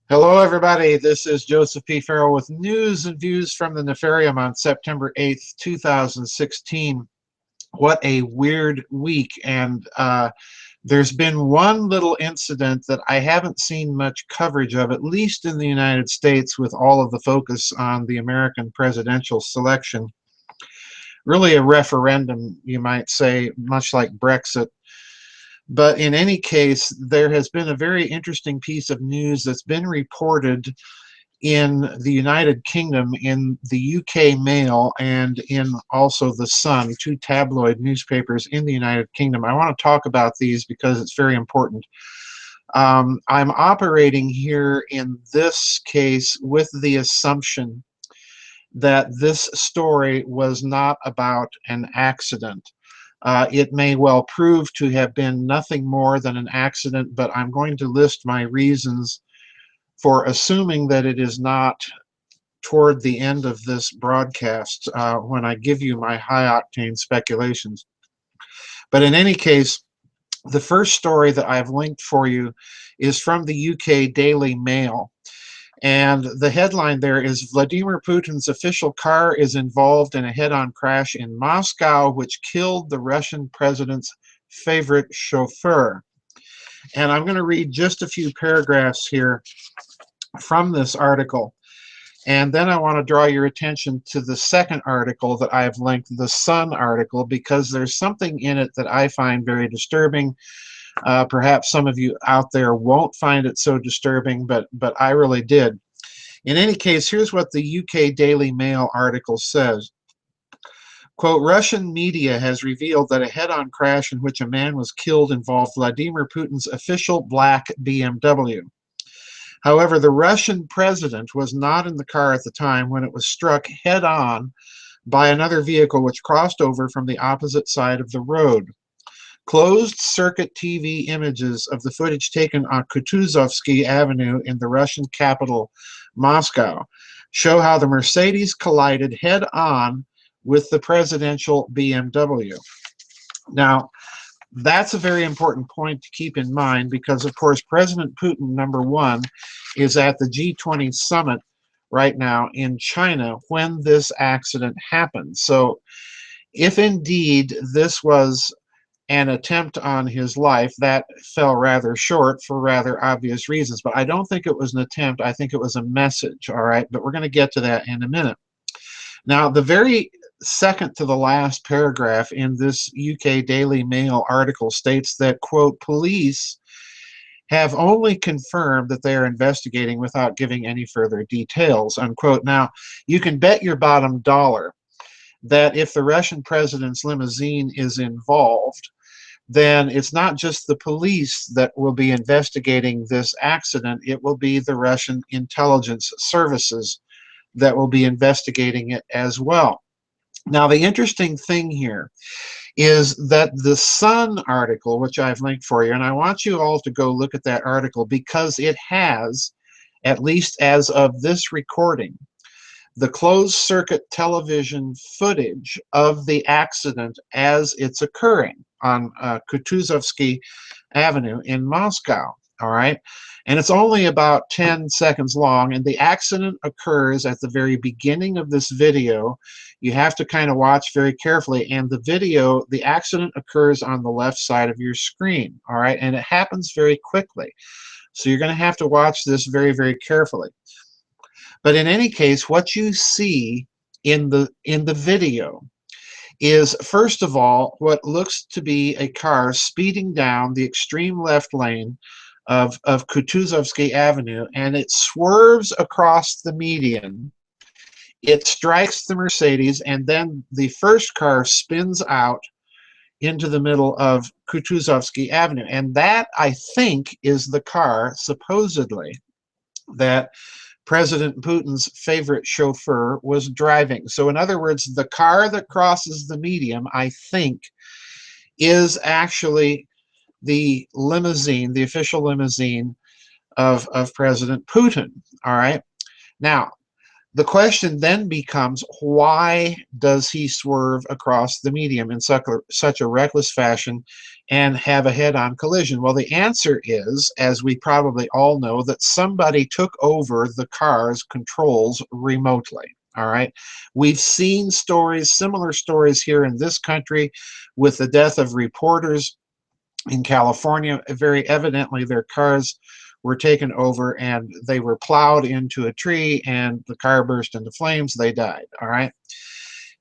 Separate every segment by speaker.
Speaker 1: Hello, everybody. This is Joseph P. Farrell with news and views from the Nefarium on September 8th, 2016. What a weird week. And there's been one little incident that I haven't seen much coverage of, at least in the United States, with all of the focus on the American presidential selection. Really a referendum, you might say, much like Brexit. But in any case, there has been a very interesting piece of news that's been reported in the United Kingdom, in the UK Mail, and in also the Sun, two tabloid newspapers in the United Kingdom. I want to talk about these because it's very important. I'm operating here in this case with the assumption that this story was not about an accident. It may well prove to have been nothing more than an accident, but I'm going to list my reasons for assuming that it is not toward the end of this broadcast when I give you my high-octane speculations. But in any case, the first story that I've linked for you is from the UK Daily Mail. And the headline there is, Vladimir Putin's official car is involved in a head-on crash in Moscow, which killed the Russian president's favorite chauffeur. And I'm going to read just a few paragraphs here from this article. And then I want to draw your attention to the second article that I've linked, the Sun article, because there's something in it that I find very disturbing. Perhaps some of you out there won't find it so disturbing, but I really did. In any case, here's what the UK Daily Mail article says. Quote, Russian media has revealed that a head-on crash in which a man was killed involved Vladimir Putin's official black BMW. However, the Russian president was not in the car at the time when it was struck head-on by another vehicle which crossed over from the opposite side of the road. Closed-circuit TV images of the footage taken on Kutuzovsky Avenue in the Russian capital, Moscow, show how the Mercedes collided head-on with the presidential BMW. Now, that's a very important point to keep in mind because, of course, President Putin, number one, is at the G20 summit right now in China when this accident happened. So if indeed this was an attempt on his life, that fell rather short for rather obvious reasons. But I don't think it was an attempt. I think it was a message, all right? But we're going to get to that in a minute. Now, the very second to the last paragraph in this UK Daily Mail article states that, quote, police have only confirmed that they are investigating without giving any further details, unquote. Now, you can bet your bottom dollar that if the Russian president's limousine is involved, then it's not just the police that will be investigating this accident, it will be the Russian intelligence services that will be investigating it as well. Now, the interesting thing here is that the Sun article, which I've linked for you, and I want you all to go look at that article because it has, at least as of this recording, the closed-circuit television footage of the accident as it's occurring on Kutuzovsky Avenue in Moscow, all right? And it's only about 10 seconds long, and the accident occurs at the very beginning of this video. You have to kind of watch very carefully, and the accident occurs on the left side of your screen, all right? And it happens very quickly. So you're going to have to watch this very, very carefully. But in any case, what you see in the video is, first of all, what looks to be a car speeding down the extreme left lane of Kutuzovsky Avenue, and it swerves across the median. It strikes the Mercedes, and then the first car spins out into the middle of Kutuzovsky Avenue. And that, I think, is the car, supposedly, that President Putin's favorite chauffeur was driving. So in other words, the car that crosses the median, I think, is actually the limousine, the official limousine of President Putin, all right? Now, the question then becomes, why does he swerve across the median in such a reckless fashion and have a head-on collision? Well, the answer is, as we probably all know, that somebody took over the car's controls remotely. All right. We've seen stories, similar stories here in this country with the death of reporters in California. Very evidently, their cars were taken over and they were plowed into a tree and the car burst into flames. They died. All right.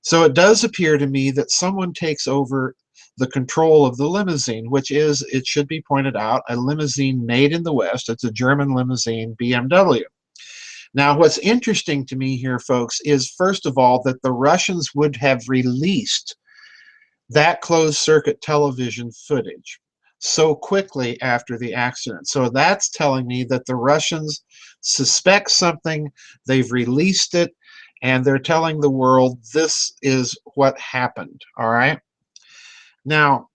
Speaker 1: So it does appear to me that someone takes over the control of the limousine, which is, it should be pointed out, a limousine made in the West. It's a German limousine, BMW. Now, what's interesting to me here, folks, is first of all that the Russians would have released that closed circuit television footage so quickly after the accident. So that's telling me that the Russians suspect something, they've released it, and they're telling the world this is what happened. All right. Now,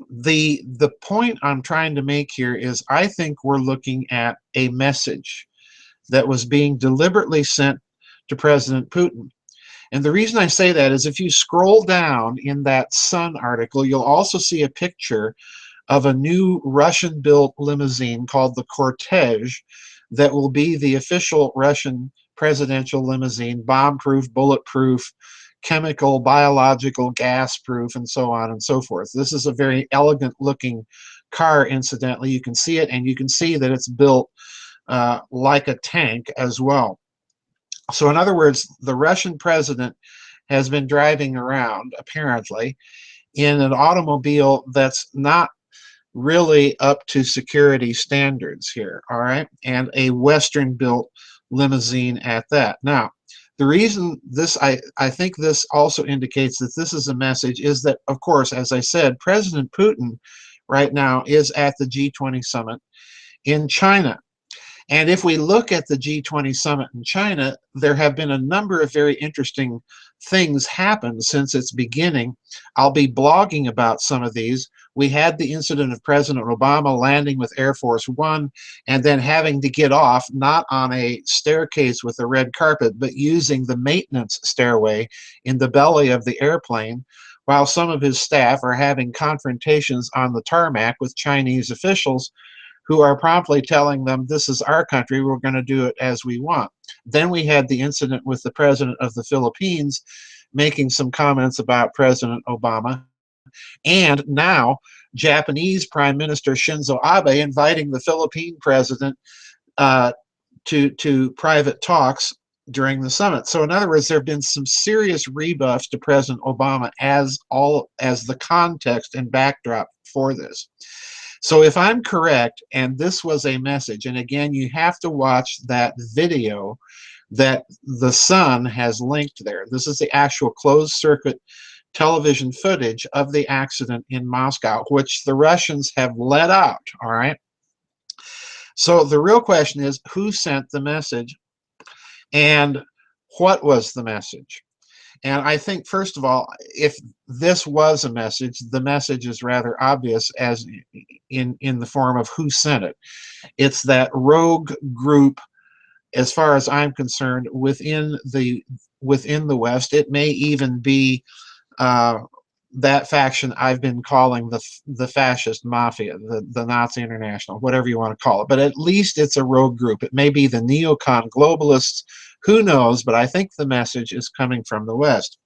Speaker 1: the point I'm trying to make here is I think we're looking at a message that was being deliberately sent to President Putin. And the reason I say that is if you scroll down in that Sun article, you'll also see a picture of a new Russian-built limousine called the Cortege that will be the official Russian presidential limousine, bomb-proof, bulletproof, chemical, biological, gas-proof, and so on and so forth. This is a very elegant-looking car, incidentally. You can see it, and you can see that it's built like a tank as well. So in other words, the Russian president has been driving around, apparently, in an automobile that's not really up to security standards here, all right? And a Western-built limousine at that. Now, the reason this, I think this also indicates that this is a message is that, of course, as I said, President Putin right now is at the G20 summit in China. And if we look at the G20 summit in China, there have been a number of very interesting things happen since its beginning. I'll be blogging about some of these. We had the incident of President Obama landing with Air Force One and then having to get off, not on a staircase with a red carpet, but using the maintenance stairway in the belly of the airplane, while some of his staff are having confrontations on the tarmac with Chinese officials who are promptly telling them, this is our country, we're going to do it as we want. Then we had the incident with the president of the Philippines making some comments about President Obama. And now Japanese Prime Minister Shinzo Abe inviting the Philippine president to private talks during the summit. So in other words, there have been some serious rebuffs to President Obama as the context and backdrop for this. So if I'm correct, and this was a message, and again, you have to watch that video that the Sun has linked there. This is the actual closed-circuit television footage of the accident in Moscow, which the Russians have let out, all right? So the real question is, who sent the message, and what was the message? And I think, first of all, if this was a message, the message is rather obvious as in the form of who sent it. It's that rogue group, as far as I'm concerned, within the West. It may even be that faction I've been calling the fascist mafia, the Nazi International, whatever you want to call it. But at least it's a rogue group. It may be the neocon globalists. Who knows? But I think the message is coming from the West.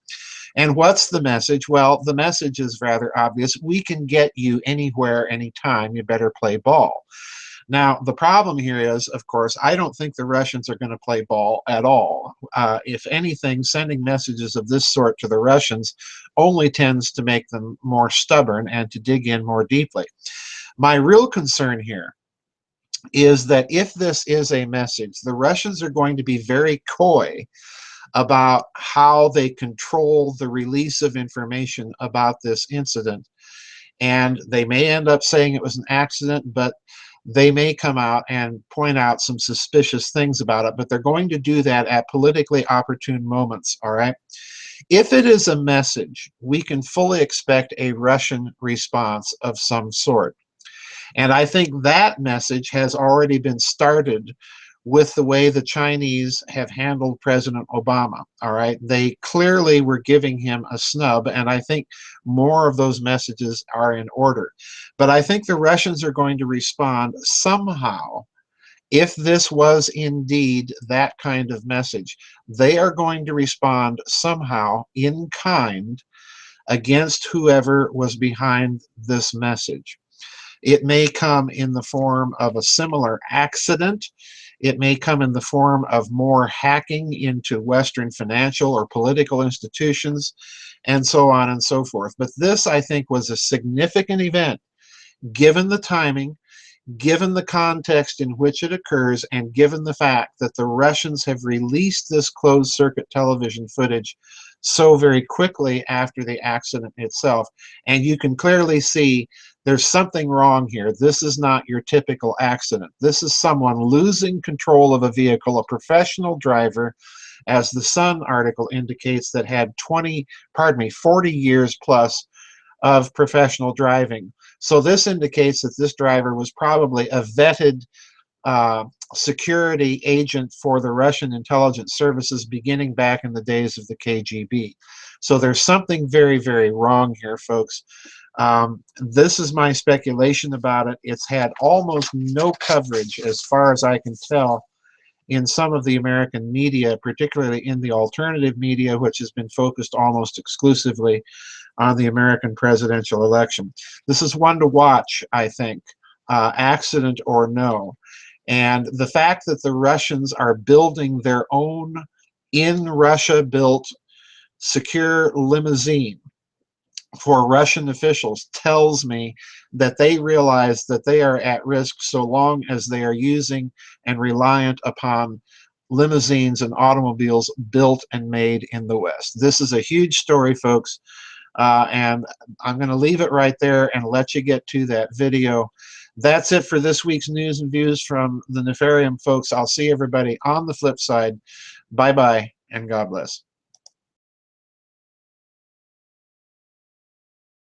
Speaker 1: And what's the message? Well, the message is rather obvious. We can get you anywhere, anytime. You better play ball. Now, the problem here is, of course, I don't think the Russians are going to play ball at all. If anything, sending messages of this sort to the Russians only tends to make them more stubborn and to dig in more deeply. My real concern here is that if this is a message, the Russians are going to be very coy about how they control the release of information about this incident. And they may end up saying it was an accident, but they may come out and point out some suspicious things about it, but they're going to do that at politically opportune moments, all right? If it is a message, we can fully expect a Russian response of some sort. And I think that message has already been started with the way the Chinese have handled President Obama. All right, they clearly were giving him a snub, and I think more of those messages are in order. But I think the Russians are going to respond somehow. If this was indeed that kind of message, they are going to respond somehow in kind against whoever was behind this message. It may come in the form of a similar accident. It may come in the form of more hacking into Western financial or political institutions, and so on and so forth. But this, I think, was a significant event, given the timing, given the context in which it occurs, and given the fact that the Russians have released this closed-circuit television footage so very quickly after the accident itself. And you can clearly see there's something wrong here. This is not your typical accident. This is someone losing control of a vehicle, a professional driver, as the Sun article indicates, that had 40 years plus of professional driving. So this indicates that this driver was probably a vetted security agent for the Russian intelligence services beginning back in the days of the KGB. So there's something very, very wrong here, folks. This is my speculation about it. It's had almost no coverage, as far as I can tell, in some of the American media, particularly in the alternative media, which has been focused almost exclusively on the American presidential election. This is one to watch, I think, accident or no. And the fact that the Russians are building their own in Russia built secure limousine for Russian officials tells me that they realize that they are at risk so long as they are using and reliant upon limousines and automobiles built and made in the West. This is a huge story, folks, and I'm going to leave it right there and let you get to that video. That's it for this week's news and views from the Nefarium, folks. I'll see everybody on the flip side. Bye-bye, and God bless.